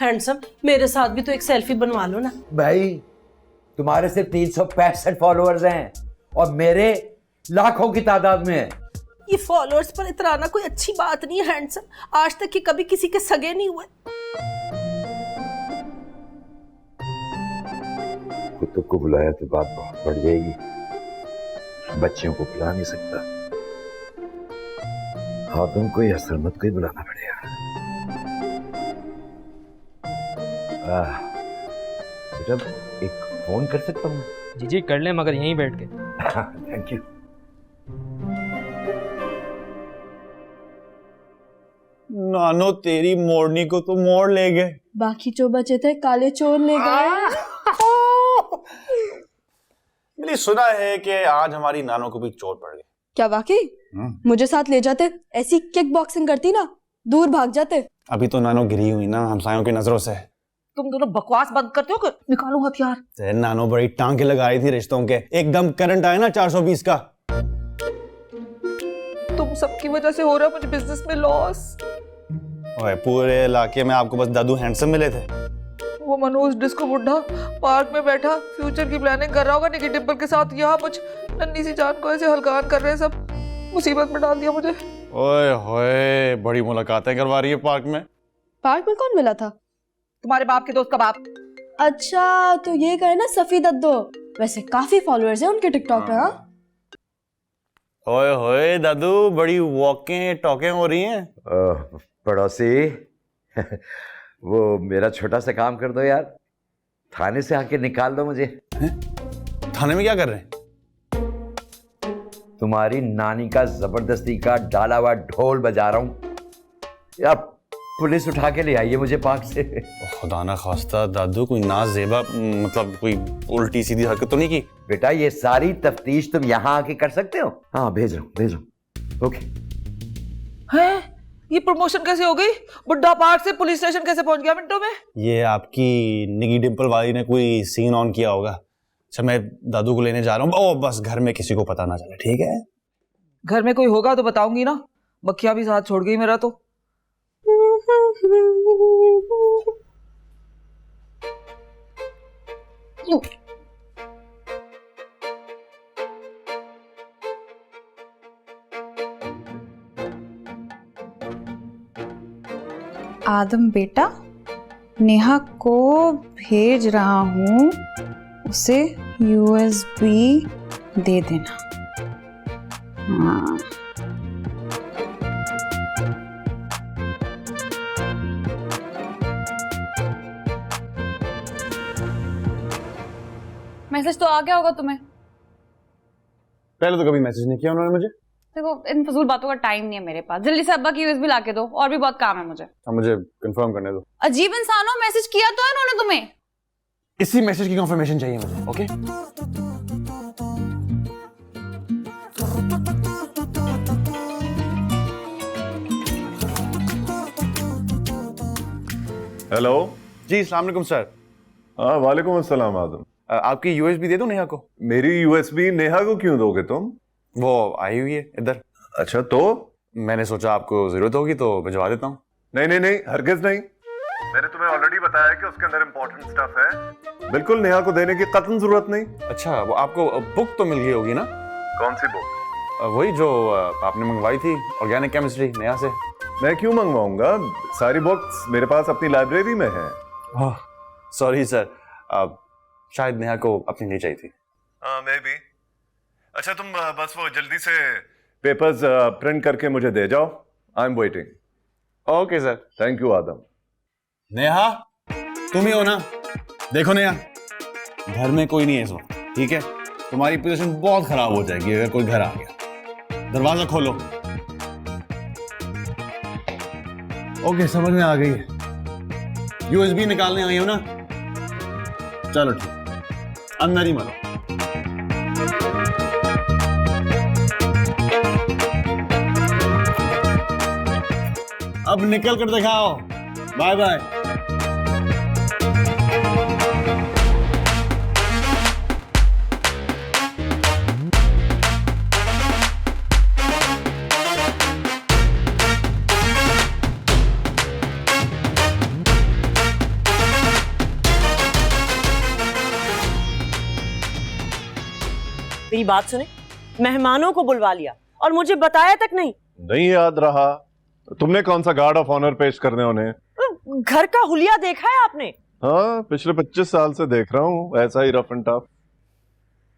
Handsome, मेरे साथ भी तो एक सेल्फी बनवा लो ना। भाई तुम्हारे सिर्फ 365 फॉलोअर्स हैं और मेरे लाखों की तादाद में है। ये फॉलोअर्स पर इतराना कोई अच्छी बात नहीं है हैंडसम, आज तक कि कभी किसी के सगे नहीं हुए। कुत्तों को बुलाया तो बात बहुत बढ़ जाएगी, बच्चियों को बुला नहीं सकता, खातून को या सरमत को ही बुलाना पड़ेगा। बेटा एक फोन कर सकता हूँ? जी जी कर लें, मगर यहीं बैठ के। Thank you. नानो तेरी मोरनी को तो मोड़ ले गए, बाकी जो बचे थे काले चोर ले गए। मैंने सुना है कि आज हमारी नानो को भी चोट पड़ गई। क्या वाकई? मुझे साथ ले जाते, ऐसी किक बॉक्सिंग करती ना, दूर भाग जाते। अभी तो नानो गिरी हुई ना हमसायों की नजरों से। तुम दोनों बकवास बंद करते हो कि निकालो हथियार। नानो बड़ी टांके लगाई थी रिश्तों के, एकदम करंट आया ना 420 का। तुम सबकी वजह से हो रहा है मुझे बिजनेस में लॉस। ओए पूरे इलाके में आपको बस दादू हैंडसम मिले थे। वो मनोज डिस्को बुढ़ा पार्क में बैठा फ्यूचर की प्लानिंग कर रहा होगा निकी डिम्पल के साथ, यहाँ मुझ नन्ही सी जान को ऐसे हलकान कर रहे हैं, सब मुसीबत में डाल दिया मुझे। ओए होए बड़ी मुलाकातें करवा रही है पार्क में। पार्क में कौन मिला था? तुम्हारे बाप के दोस्त का बाप। अच्छा तो ये कहे ना सफी दद्दो, वैसे काफी फॉलोअर्स हैं उनके टिकटॉक पे। हाँ ओए होए दादू बड़ी वॉकें टॉकें हो रही हैं। पड़ोसी वो मेरा छोटा सा काम कर दो यार, थाने से आके निकाल दो मुझे। थाने में क्या कर रहे हैं? तुम्हारी नानी का जबरदस्ती का डाला हुआ ढोल बजा रहा हूं यार, पुलिस उठा के ले आई है मुझे पार्क से। खुदा ना खास्ता दादू कोई नाजेबा मतलब कोई उल्टी सीधी हरकत तो नहीं की? बेटा ये सारी तफ्तीश तुम यहाँ आके कर सकते हो। हाँ भेज रहा हूँ। ओके। हैं? ये प्रमोशन कैसे हो गई? बुड्ढा पार्क से पुलिस स्टेशन कैसे पहुंच गया मिनटों में? ये आपकी निकी डिम्पल वाली ने कोई सीन ऑन किया होगा। अच्छा मैं दादू को लेने जा रहा हूँ, ओ बस घर में किसी को पता ना चले, ठीक है? घर में कोई होगा तो बताऊंगी ना, मक्खियां भी साथ छोड़ गई मेरा तो। आदम बेटा, नेहा को भेज रहा हूँ, उसे USB दे देना। हाँ मैसेज तो आ गया होगा तुम्हें। पहले तो कभी मैसेज नहीं किया उन्होंने मुझे। देखो इन फजूल बातों का टाइम नहीं है मेरे पास, जल्दी से अब्बा की USB ला के दो, और भी बहुत काम है मुझे। अब मुझे कंफर्म करने दो। अजीब इंसान हो, मैसेज किया तो है उन्होंने तुम्हें। इसी मैसेज की कंफर्मेशन चाहिए मुझे। ओके हेलो जी अस्सलाम वालेकुम सर। हाँ वालेकुम अस्सलाम आदम। आपकी USB दे दो नेहा को। मेरी USB नेहा को क्यों दोगे तुम? वो आई हुई है इधर। अच्छा तो मैंने सोचा आपको जरूरत होगी तो भिजवा देता हूँ। नहीं हरगिज नहीं, मैंने तुम्हें ऑलरेडी बताया कि उसके अंदर इंपॉर्टेंट स्टफ है, बिल्कुल नेहा को देने की कतई जरूरत नहीं। अच्छा वो आपको बुक तो मिल गई होगी ना? कौन सी बुक? वही जो आपने मंगवाई थी, ऑर्गेनिक केमिस्ट्री नेहा से। मैं क्यों मंगवाऊंगा, सारी बुक्स मेरे पास अपनी लाइब्रेरी में है। सॉरी सर, शायद नेहा को अपनी नहीं चाहिए थी। May be. अच्छा तुम बस वो जल्दी से पेपर्स प्रिंट करके मुझे दे जाओ, I am waiting. Okay sir. Thank you Adam. Neha तुम ही हो ना? देखो नेहा, घर में कोई नहीं है इस वक्त, ठीक है? तुम्हारी पोजीशन बहुत खराब हो जाएगी अगर कोई घर आ गया। दरवाजा खोलो। ओके समझ में आ गई है। USB निकालने आई हो ना? चलो ठीक, अंदर ही मरो। अब निकल कर दिखाओ। Bye bye. मेरी बात सुने, मेहमानों को बुलवा लिया और मुझे बताया तक नहीं। नहीं याद रहा? तुमने कौन सा गार्ड ऑफ ऑनर पेश करने उन्हें? घर का हुलिया देखा है आपने? हाँ, पिछले 25 साल से देख रहा हूँ ऐसा ही रफ एंड टफ।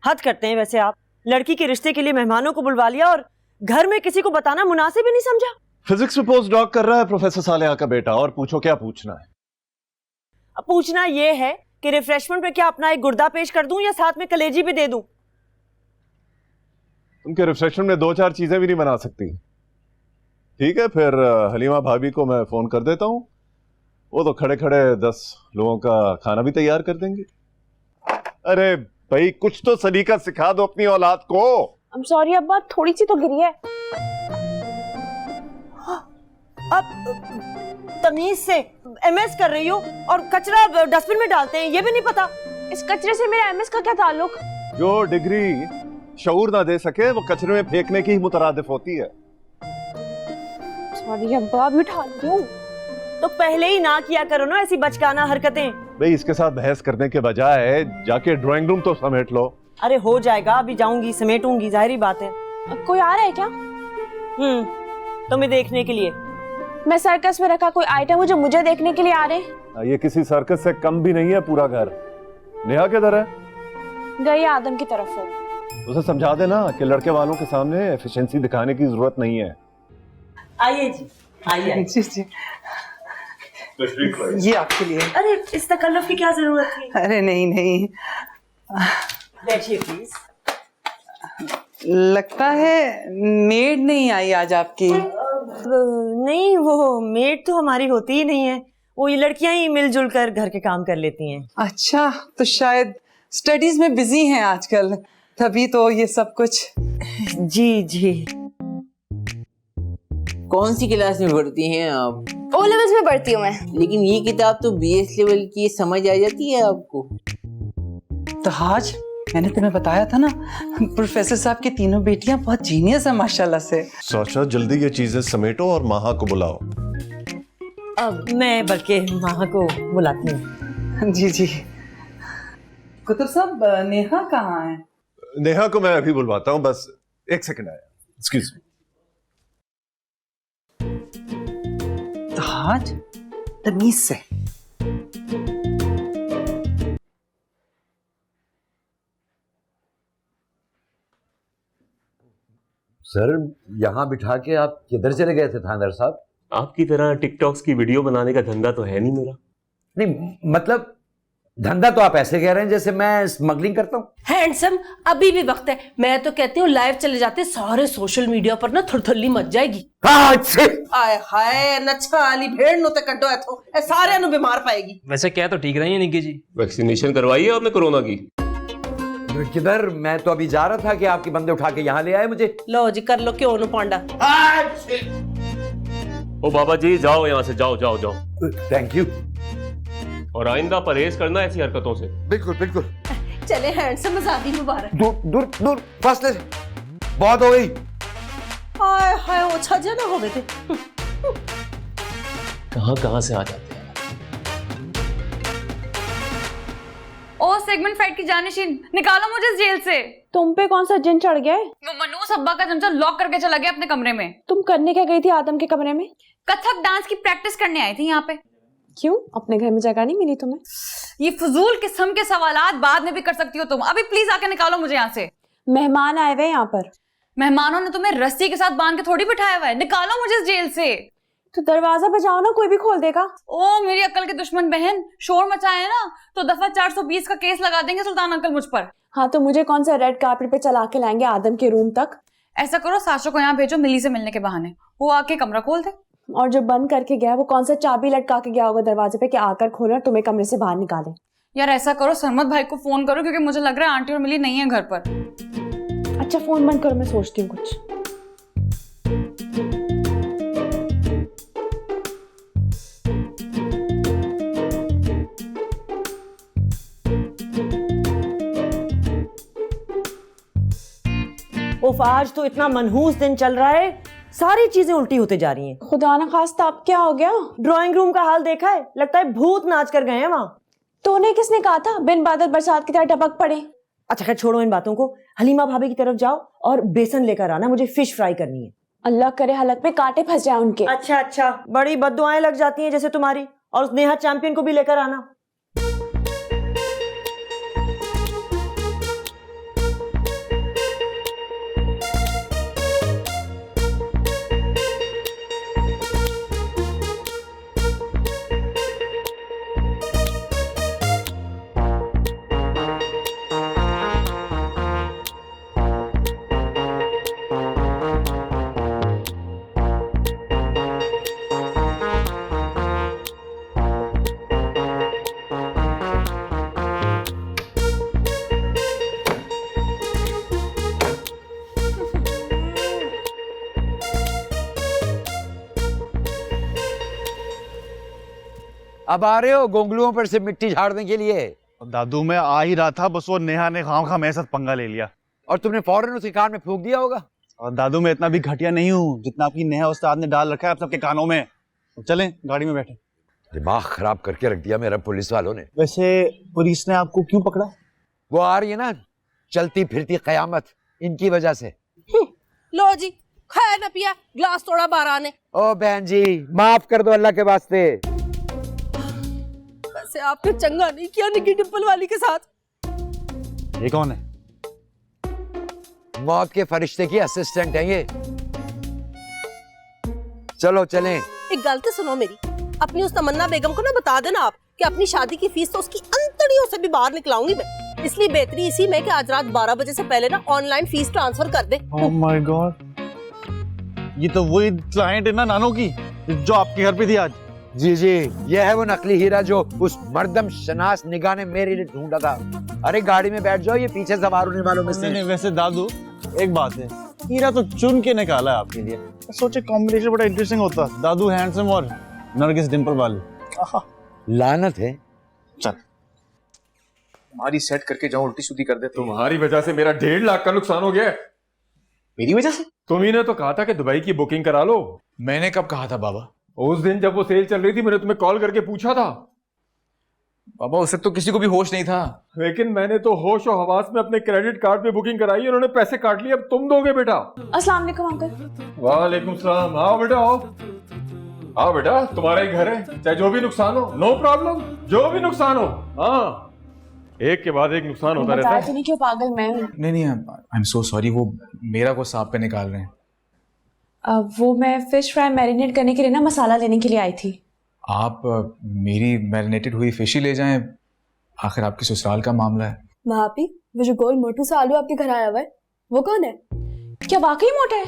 हद करते हैं वैसे आप। लड़की के रिश्ते के लिए मेहमानों को बुलवा लिया और घर में किसी को बताना मुनासिब ही नहीं समझा। फिजिक्स में पोस्ट डॉक कर रहा है प्रोफेसर सालेहा का बेटा, और पूछो क्या पूछना है। अब पूछना ये है कि रिफ्रेशमेंट में क्या अपना एक गुर्दा पेश कर दूं या साथ में कलेजी भी दे दूं? तुमके रिफ्रेशमेंट में 2-4 चीजें भी नहीं बना सकती। ठीक है, फिर हलीमा भाभी को मैं फोन कर देता हूँ, वो तो खड़े खड़े 10 लोगों का खाना भी तैयार कर देंगे। अरे भाई, कुछ तो सलीका सिखा दो अपनी औलाद को। I'm sorry अब्बा, थोड़ी सी तो गिरी है। अब तमीज से एमएस कर रही हो और कचरा डस्टबिन में डालते हैं, ये भी नहीं पता। इस कचरे से मेरा एमएस का क्या ताल्लुक? जो डिग्री शऊर ना दे सके वो कचरे में फेंकने की ही मुतरादिफ होती है। सॉरी अब्बा, अभी उठा ली हूं। तो पहले ही ना किया करो ना ऐसी बचकाना हरकतें। भाई, इसके साथ बहस करने के बजाय जाके ड्राइंग रूम तो समेट लो। अरे हो जाएगा, अभी जाऊंगी समेटूंगी, जाहिर बात है। कोई आ रहा है क्या? तुम्हें देखने के लिए। मैं सर्कस में रखा कोई आइटम जो मुझे देखने के लिए आ रहे हैं। ये किसी सर्कस से कम भी नहीं है पूरा घर। नेहा किधर है? गई आदम की तरफ हो। उसे समझा देना कि लड़के वालों के सामने एफिशिएंसी दिखाने की जरूरत नहीं है। आइए जी, आइए। जी जी, ये आपके लिए। अरे इस तकल्लुफ की क्या जरूरत थी? अरे नहीं नहीं, बैठिए प्लीज। लगता है मेड नहीं आई आज आपकी। नहीं, वो मेड तो हमारी होती ही नहीं है, वो ये लड़कियां ही मिलजुल कर घर के काम कर लेती हैं। अच्छा, तो शायद स्टडीज में बिजी हैं आजकल, तभी तो ये सब कुछ। जी जी। कौन सी क्लास में पढ़ती हैं आप? ओ लेवल्स में पढ़ती हूँ मैं। लेकिन ये किताब तो बीएस लेवल की, समझ आ जाती है आपको? तो आज मैंने तुम्हें बताया था ना, प्रोफेसर साहब की तीनों बेटियां बहुत जीनियस है माशाल्लाह से। सोचा जल्दी ये चीजें समेटो और माहा को बुलाओ। अब मैं बल्कि माहा को बुलाती हूँ। जी जी। कुतुब साहब, नेहा कहाँ है? नेहा को मैं अभी बुलवाता हूँ, बस 1 सेकंड आया। Excuse me. ताज, तमीज से। सर, यहाँ बिठा के आप किधर चले गए थे थानेदार साहब? आपकी तरह टिकटॉक्स की वीडियो बनाने का धंधा तो है नहीं मेरा। नहीं मतलब धंधा तो आप ऐसे कह रहे हैं जैसे मैं स्मगलिंग करता हूँ। हैंडसम, अभी भी वक्त है। मैं तो कहती हूँ लाइव चले जाते, सारे सोशल मीडिया पर ना थुरथुल्ली मच जाएगी। आय हाय, नच्छा आली भेड़ नो ते कटो एथो, ए सारे नु बीमार पाएगी। वैसे क्या तो ठीक रही है निक्की जी। वैक्सीनेशन करवाई है आपने कोरोना की? किधर? मैं तो अभी जा रहा था कि आपके बंदे उठा के यहाँ ले आए मुझे। लो जी, कर लो क्यों नु पांडा। ओ बाबा जी, जाओ यहाँ से, जाओ जाओ जाओ। Thank you. और आइंदा परहेज करना ऐसी हरकतों से। बिल्कुल बिल्कुल। चले हैंडसम, आजादी मुबारक। दूर दूर दूर, फासले से बहुत हो गई। हाय हाय, ओछा जना हो गए थे। कहाँ से आ जाते हैं। ओ सेगमेंट फाइट की जानिशीन, निकालो मुझे इस जेल से। तुम पे कौन सा जिन चढ़ गया है? वो मनूस अब्बा का चमचा लॉक करके चला गया अपने कमरे में। तुम करने क्या गई थी आदम के कमरे में? कथक डांस की प्रैक्टिस करने आई थी यहाँ पे। क्यों, अपने घर में जगह नहीं मिली तुम्हें? ये फजूल किस्म के सवालात बाद में भी कर सकती हो तुम। अभी प्लीज आके निकालो मुझे यहाँ से। मेहमान आए हुए यहाँ पर। मेहमानों ने तुम्हें रस्सी के साथ बांध के थोड़ी बिठाया हुआ है। निकालो मुझे इस जेल से। तो दरवाजा बजाओ ना, कोई भी खोल देगा। ओ मेरी अक्ल के दुश्मन बहन, शोर मचाए ना तो दफा 420 का केस लगा देंगे सुल्तान अंकल मुझ पर। हाँ, तो मुझे कौन सा रेड कार्पेट पे चला के लाएंगे आदम के रूम तक? ऐसा करो, साशो को यहाँ भेजो मिली से मिलने के बहाने, वो आके कमरा खोल दे। और जो बंद करके गया वो कौन सा चाबी लटका के गया होगा दरवाजे पे कि आकर खोलना, तुम्हें कमरे से बाहर निकाले? यार ऐसा करो, सरमत भाई को फोन करो, क्योंकि मुझे लग रहा है आंटी और मिली नहीं है घर पर। अच्छा फोन बंद करो, मैं सोचती हूँ कुछ। उफ, आज तो इतना मनहूस दिन चल रहा है, सारी चीजें उल्टी होते जा रही हैं। खुदा ना खास्ता, अब क्या हो गया? ड्राइंग रूम का हाल देखा है? लगता है भूत नाच कर गए हैं वहाँ। तो उन्हें किसने कहा था बिन बादल बरसात की तरह टपक पड़े? अच्छा खैर छोड़ो इन बातों को, हलीमा भाभी की तरफ जाओ और बेसन लेकर आना, मुझे फिश फ्राई करनी है। अल्लाह करे हलक में कांटे फंस जाए उनके। अच्छा अच्छा, बड़ी बद्दुआएं लग जाती हैं जैसे तुम्हारी। और उस नेहा चैंपियन को भी लेकर आना। अब आ रहे हो गोंगलुओं पर से मिट्टी झाड़ने के लिए? दादू मैं आ ही रहा था, बस वो नेहा ने खाम खा मेरे साथ पंगा ले लिया। और तुमने फौरन उसके कान में फूंक दिया होगा। और दादू मैं इतना भी घटिया नहीं हूँ जितना आपकी नेहा उस्ताद ने डाल रखा है आप सबके कानों में। चलें गाड़ी में बैठे। दिमाग खराब करके रख दिया मेरा पुलिस वालों ने। वैसे पुलिस ने आपको क्यों पकड़ा? वो आ रही है ना चलती फिरती कयामत, इनकी वजह से। लो जी, खाया ना पिया, ग्लास तोड़ा 12 ने। ओ बहन जी माफ कर दो अल्लाह के वास्ते। वैसे आपने चंगा नहीं किया निकी डिम्पल वाली के साथ। ये कौन है? मौत के फरिश्ते की असिस्टेंट है ये। चलो चलें। एक गलती सुनो मेरी, अपनी उस तमन्ना बेगम को ना बता देना आप कि अपनी शादी की फीस तो उसकी अंतड़ियों से भी बाहर निकलाऊंगी मैं। इसलिए बेहतरी इसी में कि आज रात 12 बजे से पहले ना ऑनलाइन फीस ट्रांसफर कर दे। ओह माय गॉड, ये तो वही क्लाइंट है ना नानो की जो आपके घर पे थी आज। जी जी, ये है वो नकली हीरा जो उस मर्दम शनास निगाह ने मेरे लिए ढूंढा था। अरे गाड़ी में बैठ जाओ, ये पीछे सवार होने वालों में से। नहीं, वैसे दादू एक बात है, हीरा तो चुन के निकाला है आपके लिए। सोचे कॉम्बिनेशन बड़ा इंटरेस्टिंग होता, दादू हैंडसम और नरगिस डिंपल वाली। लानत है। चल हमारी सेट करके जाओ, उल्टी सीधी कर दे। तुम्हारी वजह से मेरा 1.5 लाख का नुकसान हो गया। मेरी वजह से? तुम्ही ने तो कहा था कि दुबई की बुकिंग करा लो। मैंने कब कहा था बाबा? उस दिन जब वो सेल चल रही थी मैंने तुम्हें कॉल करके पूछा था। बाबा उस वक्त तो किसी को भी होश नहीं था। लेकिन मैंने तो होश और हवास में अपने क्रेडिट कार्ड पे बुकिंग कराई, उन्होंने पैसे काट लिए। अब तुम दोगे बेटा। अस्सलाम वालेकुम अंकल। वालेकुम सलाम। आओ बेटा आओ। आओ बेटा, तुम्हारा ही घर है, चाहे जो भी नुकसान हो नो प्रॉब्लम, जो भी नुकसान हो। हाँ, एक के बाद एक नुकसान होता रहता है। नहीं क्यों पागल मैं हूँ। नहीं आई एम सो सॉरी, वो मेरा को सांप पे निकाल रहे हैं। वो मैं फिश फ्राई मैरिनेट करने के लिए ना मसाला लेने के लिए आई थी। आप मेरी मैरिनेटेड हुई फिश ही ले जाएं, आखिर आपके ससुराल का मामला है। भाभी, वो जो गोल मोटू सा आलू आपके घर आया हुआ है वो कौन है? क्या वाकई मोटा है?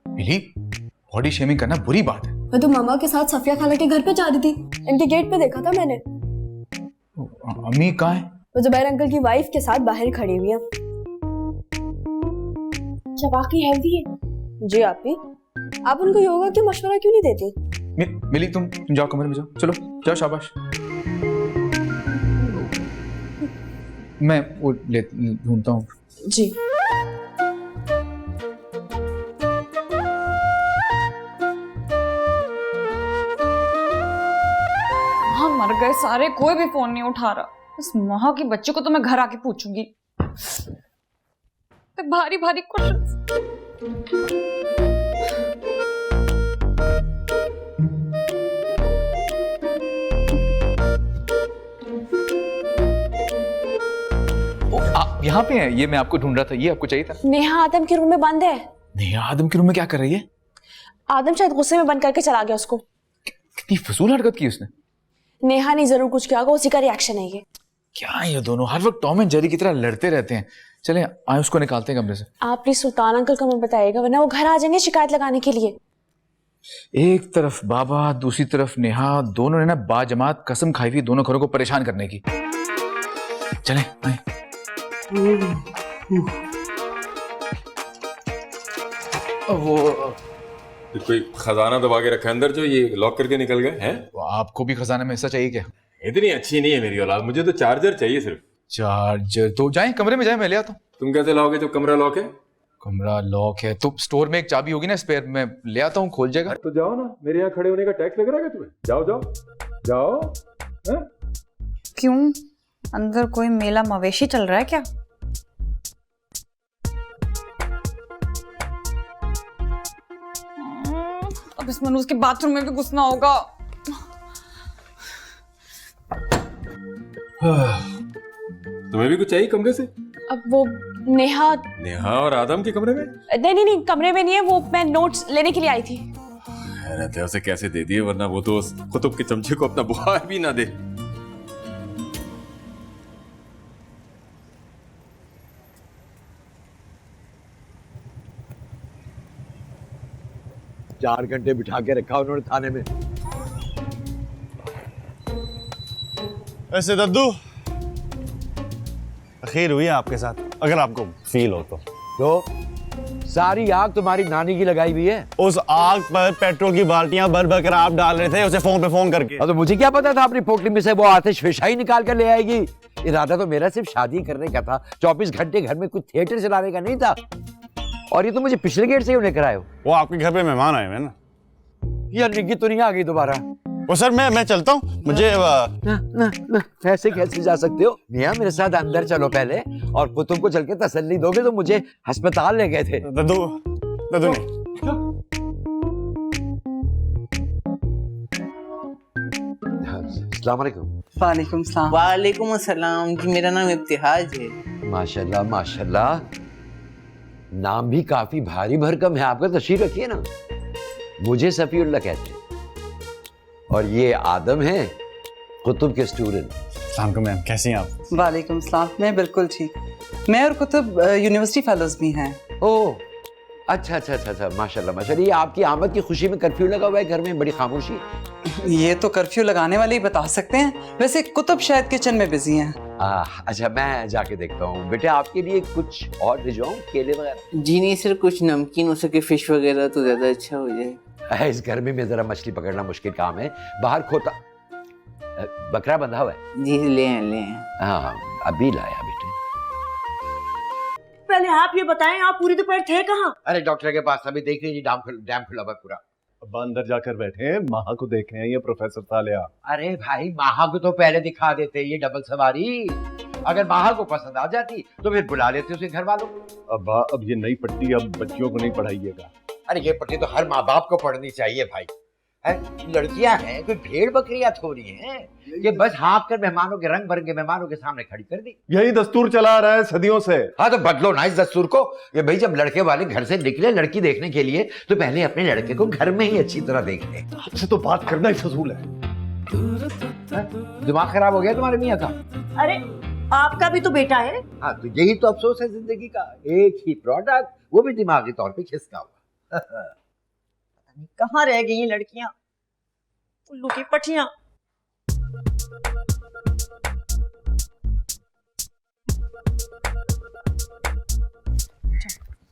मिली, बॉडी शेमिंग करना बुरी बात है। मैं तो मामा के साथ सफिया खाला के घर पे जा रही थी, इनके गेट पे देखा था मैंने। अम्मी कहाँ है? वो जुबैर अंकल की वाइफ के साथ बाहर खड़ी हुई है। क्या वाकई हेल्दी है? जी आपी, आप उनको योगा की मशवरा क्यों नहीं देती? मिली तुम जाओ कमरे में जाओ, चलो जाओ, शाबाश। मैं वो ढूंढता हूँ। जी। हाँ मर गए सारे, कोई भी फोन नहीं उठा रहा। इस महा की बच्चे को तो मैं घर आके पूछूंगी। तो भारी भारी क्वेश्चंस। आप यहाँ पे हैं? ये मैं आपको ढूंढ रहा था, ये आपको चाहिए था? नेहा आदम के रूम में बंद है। नेहा आदम के रूम में क्या कर रही है? आदम शायद गुस्से में बंद करके चला गया उसको। कितनी फजूल हरकत की उसने। नेहा ने जरूर कुछ किया होगा, उसी का रिएक्शन है ये। क्या ये दोनों हर वक्त टॉम एंड जेरी की तरह लड़ते रहते हैं। चले आए उसको निकालते हैं कमरे से। आप प्लीज सुल्तान अंकल को मत बताइएगा, वरना वो घर आ जाएंगे शिकायत लगाने के लिए। एक तरफ बाबा, दूसरी तरफ नेहा, दोनों ने ना बाजमात कसम खाई हुई दोनों घरों को परेशान करने की। चले आए। वो कोई खजाना दबा के रखा अंदर जो ये लॉक करके निकल गए हैं। आपको भी खजाने में हिस्सा चाहिए क्या? इतनी अच्छी नहीं है मेरी औलाद, मुझे तो चार्जर चाहिए सिर्फ। चार्जर तो जाएं कमरे में, जाएं मैं ले आता हूँ। तुम कैसे लाओगे जब कमरा लॉक है? कमरा लॉक है तो स्टोर में एक चाबी होगी ना स्पेयर, में ले आता हूँ, खोल जाएगा। तो जाओ ना, मेरे यहाँ खड़े होने का टैक्स लग रहा है तुम्हें? जाओ जाओ जाओ। क्यों, अंदर कोई मेला मवेशी चल रहा है क्या? अब इस मनोज के बाथरूम में भी घुसना होगा। तुम्हें भी कुछ चाहिए कमरे से? अब वो नेहा नेहा और आदम के कमरे में? नहीं कमरे में नहीं है, वो मैं नोट्स लेने के लिए आई थी। रहते उसे कैसे दे दिए, वरना वो तो उस कुतुब के चमचे को अपना बुखार भी ना दे। चार घंटे बिठा के रखा उन्होंने थाने में। ऐसे दद्दू, खैर हुई है आपके साथ, अगर आपको फील हो तो सारी आग तुम्हारी नानी की लगाई हुई है। उस आग पर पेट्रोल की बाल्टियां भर भर कर आप डाल रहे थे उसे फोन पे फोन करके। तो मुझे क्या पता था अपनी पोटली में से वो आतिश फिशाई निकाल कर ले आएगी। इरादा तो मेरा सिर्फ शादी करने का था, 24 घंटे घर में कुछ थिएटर चलाने का नहीं था। और ये तो मुझे पिछले गेट से ही लेकर आए हो। वो आपके घर पे मेहमान आए हुए ना। यार निकी तो नहीं आ गई दोबारा? वो सर मैं चलता हूँ, मुझे ऐसे कैसे जा सकते हो? मियां मेरे साथ अंदर चलो पहले, और कुतुब को चल के तसल्ली दोगे तो मुझे अस्पताल ले गए थे। दद्दू नहीं। अस्सलाम वालेकुम। वालेकुम सलाम। वालेकुम अस्सलाम जी, मेरा नाम इब्तिहाज है। माशाल्लाह माशाल्लाह, नाम भी काफी भारी भरकम है आपका। तशरीफ रखिए ना। मुझे सफीउल्लाह कहते हैं, और ये आदम है, कुतुब के स्टूडेंट। सलाम मैम, कैसी हैं आप? वालेकुम सलाम, मैं बिल्कुल ठीक। मैं और कुतुब यूनिवर्सिटी फेलोज भी हैं। ओह अच्छा, माशाल्लाह माशाल्लाह। ये आपकी आमद की खुशी में कर्फ्यू लगा हुआ है घर में, बड़ी खामोशी। ये तो कर्फ्यू लगाने वाले ही बता सकते हैं। वैसे कुतुब शायद किचन में बिजी हैं। अच्छा, मैं जाके देखता हूँ। बेटे आपके लिए कुछ और ले जाऊँ, केले वगैरह? जी नहीं सर, कुछ नमकीन हो सके, फिश वगैरह तो ज्यादा अच्छा हो जाए। इस गर्मी में जरा मछली पकड़ना मुश्किल काम है। बाहर खोता बकरा बंधा हुआ है। जी ले आए। हाँ अभी लाया बेटे। पहले आप ये बताएं, आप पूरी दोपहर थे कहाँ? अरे डॉक्टर के पास, अभी देख लीजिए डैम खुला हुआ पूरा। अब अंदर जाकर बैठे हैं, माहा को देख रहे हैं ये प्रोफेसर तालिया। अरे भाई, माहा को तो पहले दिखा देते, ये डबल सवारी। अगर माहा को पसंद आ जाती तो फिर बुला लेते उसके घर वालों। अब ये नई पट्टी अब बच्चियों को नहीं पढ़ाइएगा। अरे ये पट्टी तो हर माँ बाप को पढ़नी चाहिए भाई। लड़कियां हैं, कोई भेड़ बकरियां थोड़ी हैं। ये बस हाँप कर मेहमानों के, रंग बिरंगे मेहमानों के सामने खड़ी कर दी। यही दस्तूर चला आ रहा है सदियों से। हाँ तो बदलो ना इस दस्तूर को। ये भाई, जब लड़के वाले घर से निकले लड़की देखने के लिए तो पहले अपने लड़के को घर में ही अच्छी तरह देख ले। आपसे तो बात करना ही फजूल है। दिमाग खराब हो गया तुम्हारे मियाँ का? अरे आपका भी तो बेटा है। हाँ तो यही तो अफसोस है जिंदगी का, एक ही प्रोडक्ट, वो भी दिमागी तौर पे खिसका हुआ। कहाँ रह गई लड़कियां, उल्लू की पठियां।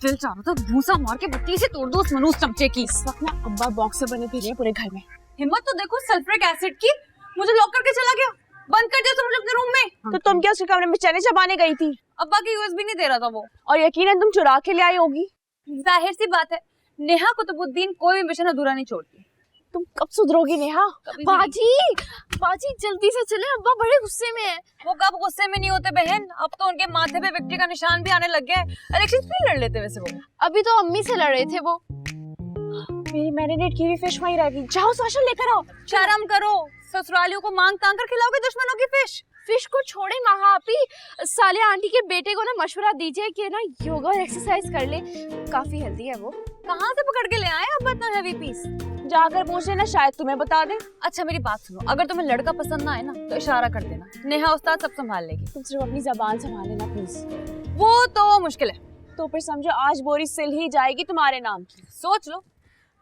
दिल चाह रहा था भूसा मार के बत्ती से तोड़ दो उस मनोज चमचे की। इस वक्त ना अब्बा बॉक्स से बने पी रहे पूरे घर में। हिम्मत तो देखो सल्फ्रिक एसिड की, मुझे लॉक करके चला गया। बंद कर दिया तुम अपने रूम में। तो तुम क्या उसके कमरे में चने चबाने गई थी? अब्बा की यूएसबी नहीं दे रहा था वो। और यकीनन तुम चुरा के ले आई होगी। जाहिर सी बात है, नेहा कुतुबुद्दीन कोई भी मिशन अधूरा नहीं छोड़ती। तुम कब सुधरोगी नेहा? बाजी जल्दी से चले, अब्बा बड़े गुस्से में है। वो कब गुस्से में नहीं होते बहन, अब तो उनके माथे पे विक्ट्री का निशान भी आने लग गया है। इलेक्शन भी लड़ लेते वैसे वो। अभी तो अम्मी से लड़ रहे थे वो। मेरी मैरिनेट की हुई फिश वहीं रह गई। जाओ सोशल लेकर आओ। शर्म करो, ससुरालियों को मांग तांग कर खिलाओगे दुश्मनों की फिश। फिश को छोड़े महा आपी, साले आंटी के बेटे को ना मशवरा दीजिए कि ना योगा और एक्सरसाइज कर ले, काफी हेल्दी है वो। कहाँ से पकड़ के ले आए अब इतना हेवी पीस? जाकर पूछ लेना, शायद तुम्हें बता दे। अच्छा मेरी बात सुनो, अगर तुम्हें लड़का पसंद ना आए ना तो इशारा कर देना, नेहा उस्ताद सब संभाल लेगी। तुम सिर्फ अपनी जबान संभाल लेना प्लीज। वो तो मुश्किल है। तो फिर समझो आज बोरी सिल ही जाएगी तुम्हारे नाम की। सोच लो,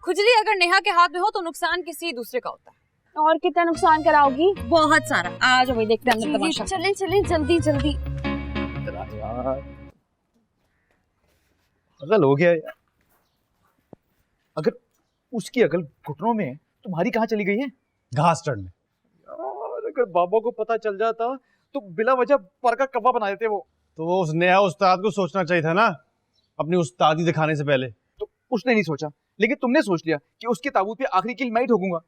खुजली अगर नेहा के हाथ में हो तो नुकसान किसी दूसरे का होता है। और कितना नुकसान कराओगी? बहुत सारा। आज वही देखते हैं अंदर तमाशा। चले चले जल्दी जल्दी। यार अकल हो गया यार। अगर उसकी अकल घुटनों में है, तुम्हारी कहाँ चली गई है? घास चढ़ने। यार अगर बाबा को पता चल जाता तो बिला वजह पर का कब्बा बना देते वो। तो वो उस नया उस्ताद को सोचना चाहिए था ना, अपनी उस्तादी दिखाने से पहले। तो उसने नहीं सोचा, लेकिन तुमने सोच लिया कि उसके ताबूत पे आखिरी किल मैं ही ठोकूंगा।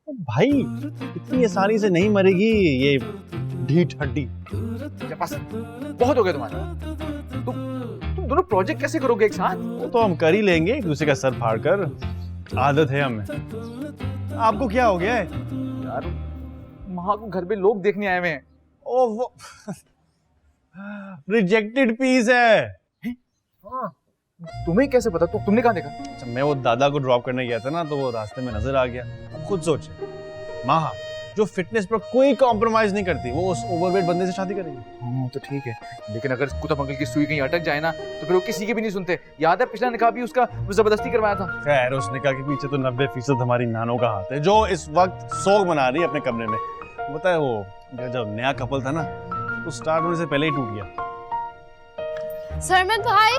भाई इतनी आसानी से नहीं मरेगी ये ढीठ हड्डी। बस बहुत हो गया तुम्हारा। तुम दोनों प्रोजेक्ट कैसे करोगे एक साथ? वो तो हम कर ही लेंगे एक दूसरे का सर फाड़ कर। आदत है हमें। आपको क्या हो गया है यार माँ को घर पे लोग देखने आए हुए हैं। ओ वो रिजेक्टेड पीस है। हाँ, तुम्हें कैसे पता? तुमने कहाँ देखा? अच्छा, मैं वो दादा को ड्रॉप करने गया था ना, तो वो रास्ते में नजर आ गया। अब खुद सोचे, माँ जो फिटनेस पर कोई कॉम्प्रोमाइज नहीं करती, वो उस ओवरवेट बंदे से शादी करेगी। हाँ तो ठीक है, लेकिन अगर कुतुब अंकल की सुई कहीं अटक जाए ना तो फिर वो किसी के भी नहीं सुनते। याद है पिछला निकाह भी उसका वो जबरदस्ती करवाया था। खैर उस निकाह के पीछे तो 90% हमारी नानों का हाथ है, जो इस वक्त सोग मना रही है अपने कमरे में। पता है वो जब नया कपल था ना, तो स्टार्ट होने से पहले ही टूट गया। सरमद भाई,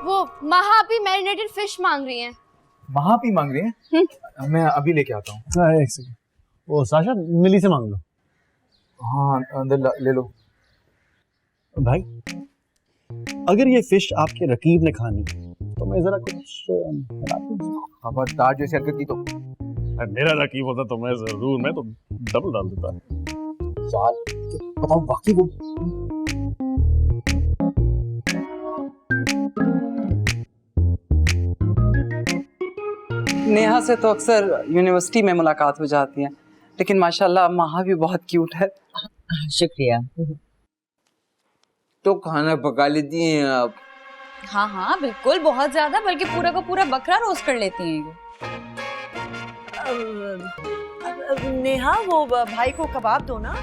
वो महापी मैरिनेटेड फिश मांग रही हैं। महापी मांग रही हैं? मैं अभी लेके आता हूँ। एक सेकंड, वो साशा मिली से मांग लो। हाँ अंदर ले लो। भाई अगर ये फिश आपके रकीब ने खानी तो मैं जरा कुछ खबरदार जैसे हरकत की तो। मेरा रकीब होता तो मैं जरूर, मैं तो डबल डाल देता। यार बताओ बाकी वो नेहा से तो अक्सर यूनिवर्सिटी में मुलाकात हो जाती है, लेकिन माशाल्लाह महा भी बहुत क्यूट है। शुक्रिया। तो खाना पका लेती हैं आप? हाँ हाँ बिल्कुल, बहुत ज्यादा, बल्कि पूरा का पूरा बकरा रोस्ट कर लेती हैं ये। नेहा वो भाई को कबाब दो ना।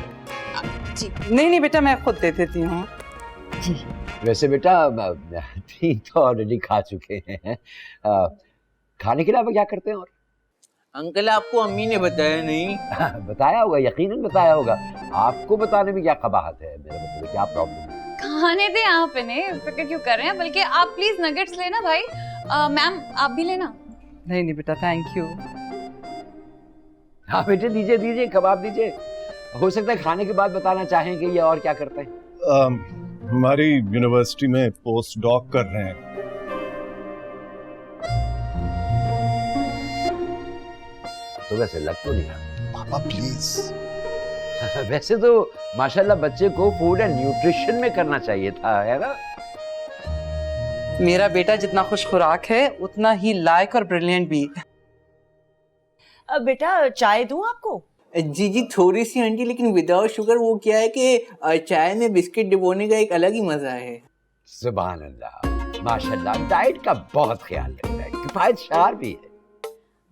जी नहीं बेटा, मैं खुद दे देती हूँ। जी वैसे बेटा ठीक तो ऑलरेडी खा चुके हैं। खाने के अलावा क्या करते हैं और? अंकल आपको अम्मी ने बताया नहीं? बताया होगा, यकीनन बताया होगा। आपको बताने में क्या कबाहत है? मेरा मतलब क्या प्रॉब्लम है? खाने दे आप इन्हें, फिक्र क्यों कर रहे हैं? बल्कि आप प्लीज नगेट्स लेना भाई। मैम आप भी लेना। नहीं बेटा थैंक यू। हाँ बेटे दीजिए दीजिए, कबाब दीजिए। हो सकता है खाने के बाद बताना चाहें कि ये और क्या करते हैं। हमारी यूनिवर्सिटी में पोस्ट डॉक कर रहे हैं। तो वैसे लग तो नहीं रहा। पापा प्लीज। वैसे तो माशाल्लाह बच्चे को फूड एंड न्यूट्रिशन में करना चाहिए था, है ना? मेरा बेटा जितना खुश खुराक है उतना ही लायक और ब्रिलियंट भी। अब बेटा चाय दूं आपको? जी जी थोड़ी सी आंटी, लेकिन विदाउट शुगर। वो क्या है कि चाय में बिस्किट डिबोने का एक अलग ही मजा है। सुभान अल्लाह, माशाल्लाह डाइट का बहुत ख्याल रखता है, किफायतशार भी है।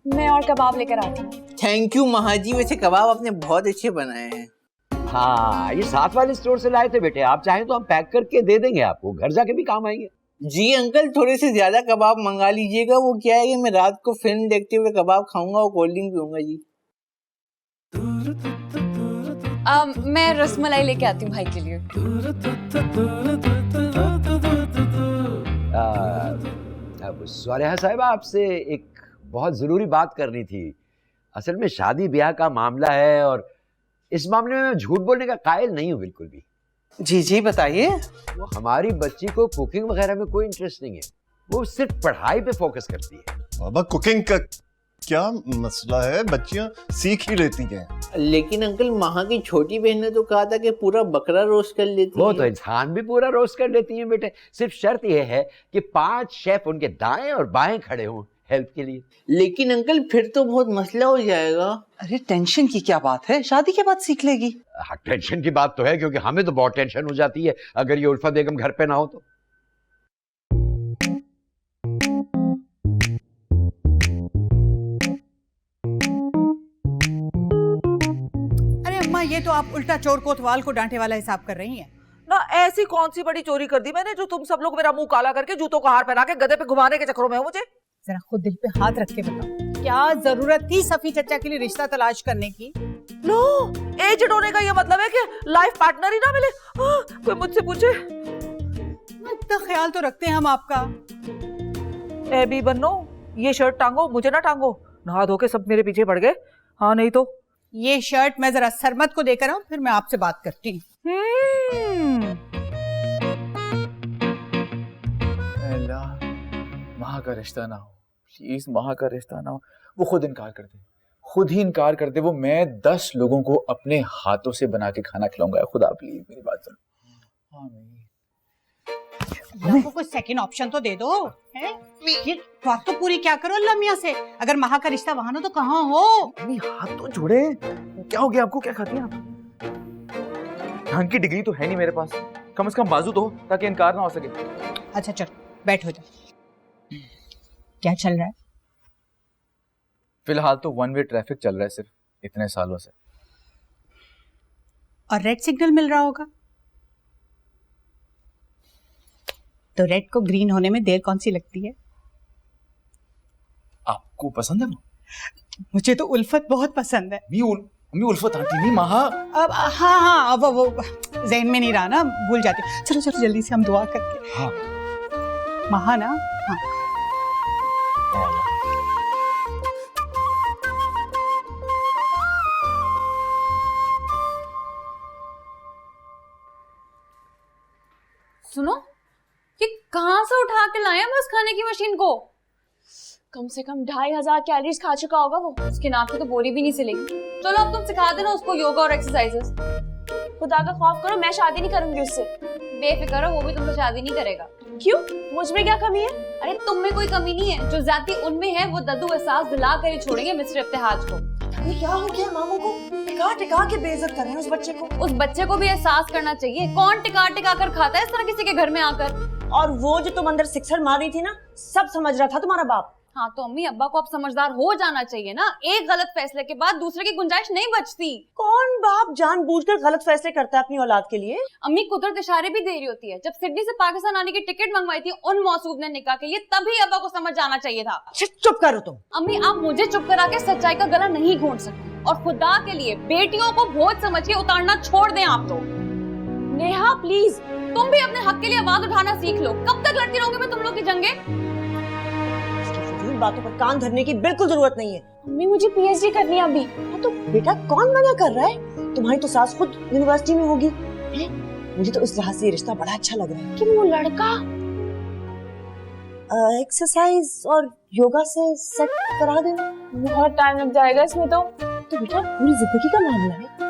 मैं और कबाब लेकर आती हूँ। थैंक यू महाजी, वैसे कबाब आपने बहुत अच्छे बनाए हैं। हाँ ये साथ वाले स्टोर से लाए थे बेटे, आप चाहें तो हम पैक करके दे देंगे आपको, घर जाके भी काम आएंगे। जी अंकल थोड़े से ज्यादा कबाब मंगा लीजिएगा। वो क्या है कि मैं रात को फिल्म देखते हुए कबाब खाऊंगा और कोल्ड ड्रिंक पीऊंगा जी। मैं रसमलाई लेके आती हूँ भाई के लिए। अब स्वालिहा साहिबा आपसे एक बहुत ज़रूरी बात करनी थी। असल में शादी ब्याह का मामला है और इस मामले में मैं झूठ बोलने का कायल नहीं हूँ बिल्कुल भी। जी जी बताइए। वो हमारी बच्ची को कुकिंग वगैरह में कोई इंटरेस्ट नहीं है, वो सिर्फ पढ़ाई पे फोकस करती है। बाबा कुकिंग का क्या मसला है? बच्चियां सीख ही लेती हैं। लेकिन अंकल महा की छोटी बहन ने तो कहा था कि पूरा बकरा रोस्ट कर लेती वो है। तो इंसान भी पूरा रोस्ट कर लेती हैं बेटे, सिर्फ शर्त यह है कि 5 शेफ उनके दाएं और बाएं खड़े हों हेल्प के लिए। लेकिन अंकल फिर तो बहुत मसला हो जाएगा। अरे टेंशन की क्या बात है, शादी के बाद सीख लेगी। हाँ टेंशन की बात तो है, क्योंकि हमें तो बहुत टेंशन हो जाती है अगर ये उल्फा बेगम घर पे ना हो तो। अरे अम्मा, ये तो आप उल्टा चोर कोतवाल को डांटे वाला हिसाब कर रही हैं। ना ऐसी कौन सी बड़ी चोरी कर दी मैंने जो तुम सब लोग मेरा मुंह काला करके जूतों का हार पहना के गधे पे घुमाने के चक्करों में हो मुझे? जरा खुद दिल पे हाथ रख के बताओ, क्या जरूरत थी सफी चचा के लिए रिश्ता तलाश करने की? लो, एजेड होने का ये मतलब है कि लाइफ पार्टनर ही ना मिले? कोई मुझसे पूछे? इतना ख्याल तो रखते हैं हम आपका। ए बी बन्नो, ये शर्ट टांगो, मुझे ना टांगो। नहा धो के सब मेरे पीछे पड़ गए। हाँ नहीं तो ये शर्ट मैं जरा सरमत को देकर आऊं, फिर मैं आपसे बात करती हूँ। माँ का रिश्ता ना हो प्लीज, माँ का रिश्ता ना हो। वो खुद इनकार कर दे, खुद ही इनकार कर दे। वो मैं 10 लोगों को अपने हाथों से बना के खाना खिलाऊंगा। खुदा प्लीज मेरी बात सुनो। हाँ अल्लाह को कुछ सेकंड ऑप्शन तो दे दो, हैं? ये बात तो पूरी क्या करो अल्लाह मियाँ से। अगर महा का रिश्ता वहां हो तो कहाँ हो? हाथ तो जोड़े, क्या हो गया आपको? क्या खाती हैं आप? ढंग की डिग्री तो है नहीं मेरे पास, कम से कम बाजू तो हो ताकि इनकार ना हो सके। अच्छा चल बैठ हो जा। क्या चल रहा है? फिलहाल तो वन वे ट्रैफिक चल रहा है सिर्फ इतने सालों से। और रेड सिग्नल मिल रहा होगा तो रेड को ग्रीन होने में देर कौन सी लगती है? आपको पसंद है वो? मुझे तो उल्फत बहुत पसंद है। मम्मी उल्फत आंटी नहीं, महा। अब हाँ अब वो जहन में नहीं रहा ना, भूल जाती हूँ। चलो चलो जल्दी से हम दुआ करके। हाँ महा ना। हाँ सुनो, ये कहाँ से उठा के लाए हैं बस खाने की मशीन को? कम से कम 2500 कैलोरीज खा चुका होगा वो। उसके नाम पे तो बोरी भी नहीं सिलेगी। चलो अब तुम सिखा देना उसको योगा और एक्सरसाइजेस। खुदा का खौफ करो, मैं शादी नहीं करूंगी उससे। बेफिक्र हो, वो भी तुमसे शादी नहीं करेगा। क्यों? मुझ में क्या कमी है? अरे तुम में कोई कमी नहीं है, जो जाती उनमें है वो दद्दू एहसास दिला कर ही छोड़ेंगे मिस्टर इब्तिहाज को। ये क्या हो गया? मामू को टिका टिका के बेइज्जत कर रहे हैं उस बच्चे को। उस बच्चे को भी एहसास करना चाहिए, कौन टिका टिका कर खाता है इस तरह किसी के घर में आकर। और वो जो तुम अंदर सिक्सर मार रही थी ना, सब समझ रहा था तुम्हारा बाप। हाँ तो अम्मी अब्बा को अब समझदार हो जाना चाहिए ना। एक गलत फैसले के बाद दूसरे की गुंजाइश नहीं बचती। कौन बाप जानबूझकर गलत फैसले करता है अपनी औलाद के लिए? अम्मी कुदरत इशारे भी दे रही होती है। जब सिडनी से पाकिस्तान आने की टिकट मंगवाई थी उन मौसूद ने निकाह के लिए, तभी अब्बा को समझ जाना चाहिए था। चुप करो तुम। अम्मी आप मुझे चुप करा के सच्चाई का गला नहीं घोंट सकती। और खुदा के लिए बेटियों को बोझ समझ के उतारना छोड़ दें आप तो। नेहा प्लीज तुम भी अपने हक के लिए आवाज उठाना सीख लो। कब तक लड़ती रहोगे मैं तुम लोग की जंगे? बातों पर कान धरने की बिल्कुल जरूरत नहीं है। मम्मी मुझे पीएचडी करनी है अभी। तो बेटा कौन मना कर रहा है? तुम्हारी तो सास खुद यूनिवर्सिटी में होगी। मुझे तो इस लिहाज से ये रिश्ता बड़ा अच्छा लग रहा है। कि वो लड़का एक्सरसाइज और योगा से सेट करा देना। बहुत टाइम लग जाएगा इसमें तो। बेटा पूरी जिंदगी का मामला है।